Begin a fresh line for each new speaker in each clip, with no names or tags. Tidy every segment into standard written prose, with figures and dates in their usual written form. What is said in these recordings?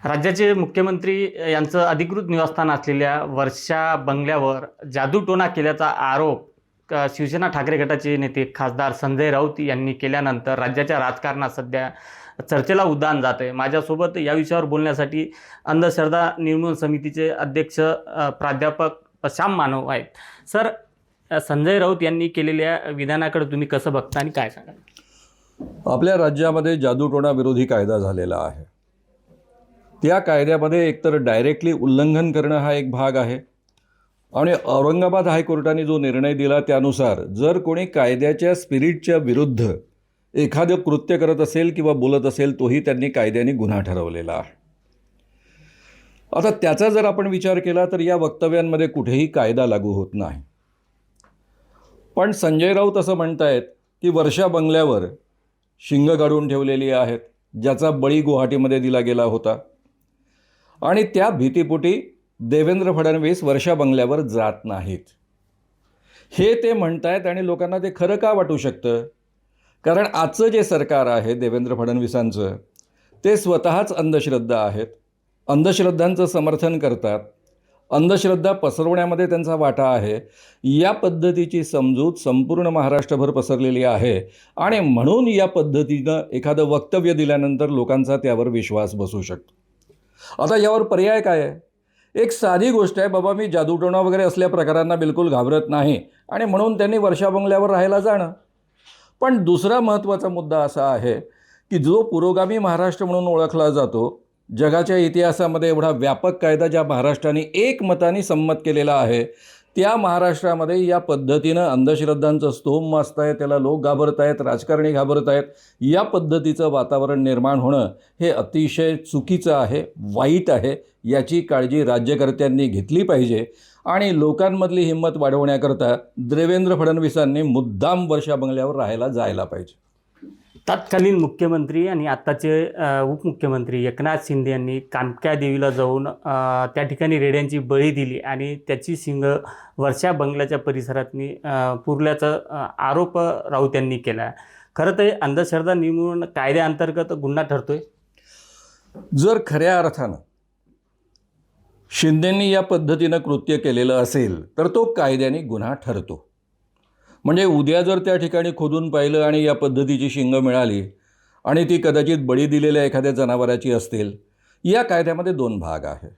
राज्याचे मुख्यमंत्री यांचं अधिकृत निवासस्थान असलेल्या वर्षा बंगल्यावर जादूटोणा केल्याचा आरोप शिवसेना ठाकरे गटाचे नेते खासदार संजय राऊत यांनी केल्यानंतर राज्याच्या राजकारणात सध्या चर्चेला उधाण जात आहे। माझ्यासोबत या विषयावर बोलण्यासाठी अंधश्रद्धा निर्मूलन समितीचे अध्यक्ष प्राध्यापक श्याम मानव आहेत। सर, संजय राऊत यांनी केलेल्या विधानाकडे तुम्ही कसं बघता आणि काय सांगाल?
आपल्या राज्यामध्ये जादूटोणा विरोधी कायदा झालेला आहे। त्या कायद्यामध्ये एकतर डायरेक्टली उल्लंघन करणं हा एक भाग आहे आणि औरंगाबाद हायकोर्टाने जो निर्णय दिला त्यानुसार जर कोणी कायद्याच्या स्पिरिटच्या विरुद्ध एखादं कृत्य करत असेल किंवा बोलत असेल तोही त्यांनी कायद्याने गुन्हा ठरवलेला आहे। आता त्याचा जर आपण विचार केला तर या वक्तव्यांमध्ये कुठेही कायदा लागू होत नाही। पण संजय राऊत असं म्हणतायत की वर्षा बंगल्यावर शिंग काढून ठेवलेली आहेत, ज्याचा बळी गुवाहाटीमध्ये दिला गेला होता आणि त्या भीतीपोटी देवेंद्र फडणवीस वर्षा बंगल्यावर जात नाहीत हे ते म्हणतायत। आणि लोकांना ते खरं का वाटू शकतं? कारण आजचं जे सरकार आहे देवेंद्र फडणवीसांचं ते स्वतःच अंधश्रद्धा आहेत, अंधश्रद्धांचं समर्थन करतात, अंधश्रद्धा पसरवण्यामध्ये त्यांचा वाटा आहे। या पद्धतीची समजूत संपूर्ण महाराष्ट्रभर पसरलेली आहे आणि म्हणून या पद्धतीनं एखादं वक्तव्य दिल्यानंतर लोकांचा त्यावर विश्वास बसू शकतो। आता यावर पर्याय काय आहे? एक साधी गोष्ट आहे, बाबा मी जादूटोणा वगैरे असल्या प्रकारांना बिलकुल घाबरत नाही आणि म्हणून त्यांनी वर्षा बंगल्यावर राहायला जाणं। पण दुसरा महत्त्वाचा मुद्दा असा आहे की जो पुरोगामी महाराष्ट्र म्हणून ओळखला जातो, जगाच्या इतिहासामध्ये एवढा व्यापक कायदा ज्या महाराष्ट्राने एकमताने संमत केलेला आहे, त्या महाराष्ट्रामध्ये या पद्धतीनं अंधश्रद्धांचं स्तोम वाजत आहे, त्याला लोक घाबरत आहेत, राजकारणी घाबरत आहेत। या पद्धतीचं वातावरण निर्माण होणं हे अतिशय चुकीचं आहे, वाईट आहे। याची काळजी राज्यकर्त्यांनी घेतली पाहिजे आणि लोकांमधली हिंमत वाढवण्याकरता देवेंद्र फडणवीसांनी मुद्दाम वर्षा बंगल्यावर राहायला जायला पाहिजे।
तत्कालीन मुख्यमंत्री आणि आत्ताचे उपमुख्यमंत्री एकनाथ शिंदे यांनी कामक्या देवीला जाऊन त्या ठिकाणी रेड्यांची बळी दिली आणि त्याची शिंग वर्षा बंगल्याच्या परिसरातनी पुरल्याचा आरोप राऊत यांनी केला। खरं तर अंधश्रद्धा निर्मूलन कायद्याअंतर्गत गुन्हा ठरतोय।
जर खऱ्या अर्थानं शिंदेंनी या पद्धतीनं कृत्य केलेलं असेल तर तो कायद्याने गुन्हा ठरतो। म्हणजे उद्या जर त्या ठिकाणी खोदून पाहिलं आणि या पद्धतीची शिंग मिळाली आणि ती कदाचित बळी दिलेल्या एखाद्या जनावराची असतील, या कायद्यामध्ये दोन भाग आहे।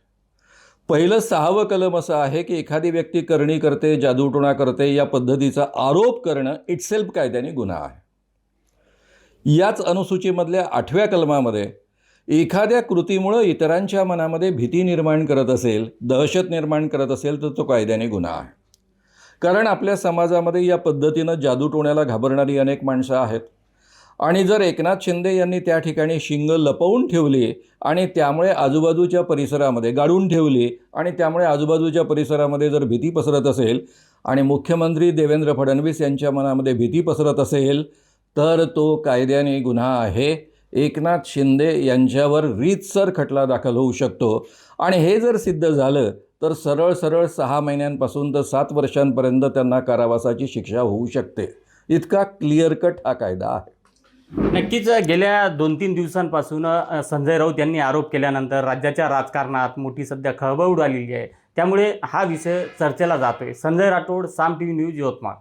पहिलं 6वं कलम असं आहे की एखादी व्यक्ती करणी करते, जादूटोणा करते या पद्धतीचा आरोप करणं इटसेल्फ कायद्याने गुन्हा आहे। याच अनुसूचीमधल्या 8व्या कलमामध्ये एखाद्या कृतीमुळं इतरांच्या मनामध्ये भीती निर्माण करत असेल, दहशत निर्माण करत असेल तर तो कायद्याने गुन्हा आहे। कारण आपल्या समाजामध्ये या पद्धतीनं जादूटोण्याला घाबरणारी अनेक माणसं आहेत आणि जर एकनाथ शिंदे यांनी त्या ठिकाणी शिंग लपवून ठेवली आणि त्यामुळे आजूबाजूच्या परिसरामध्ये गाडून ठेवली आणि त्यामुळे आजूबाजूच्या परिसरामध्ये जर भीती पसरत असेल आणि मुख्यमंत्री देवेंद्र फडणवीस यांच्या मनामध्ये भीती पसरत असेल तर तो कायद्याने गुन्हा आहे। एकनाथ शिंदे यांच्यावर रीतसर खटला दाखल होऊ शकतो आणि हे जर सिद्ध झालं तर सरळ 6 महिन्यांपासून तर 7 वर्षांपर्यंत त्यांना कारावासाची शिक्षा होऊ शकते। इतका क्लिअर कट हा कायदा आहे।
नक्कीच गेल्या 2-3 दिवसांपासून संजय राऊत यांनी आरोप केल्यानंतर राज्याच्या राजकारणात मोठी सध्या खळबळ उडालेली आहे, त्यामुळे हा विषय चर्चेला जातोय। संजय राठोड, साम टीव्ही न्यूज, यवतमाळ।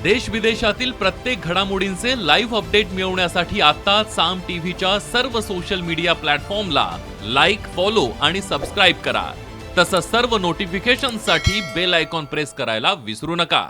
देश विदेशातील प्रत्येक घडामोडींचे लाईव्ह अपडेट मिळवण्यासाठी आता साम टीव्हीच्या सर्व सोशल मीडिया प्लॅटफॉर्मला लाईक, फॉलो आणि सबस्क्राईब करा। तसंच सर्व नोटिफिकेशनसाठी बेल आयकॉन प्रेस करायला विसरू नका।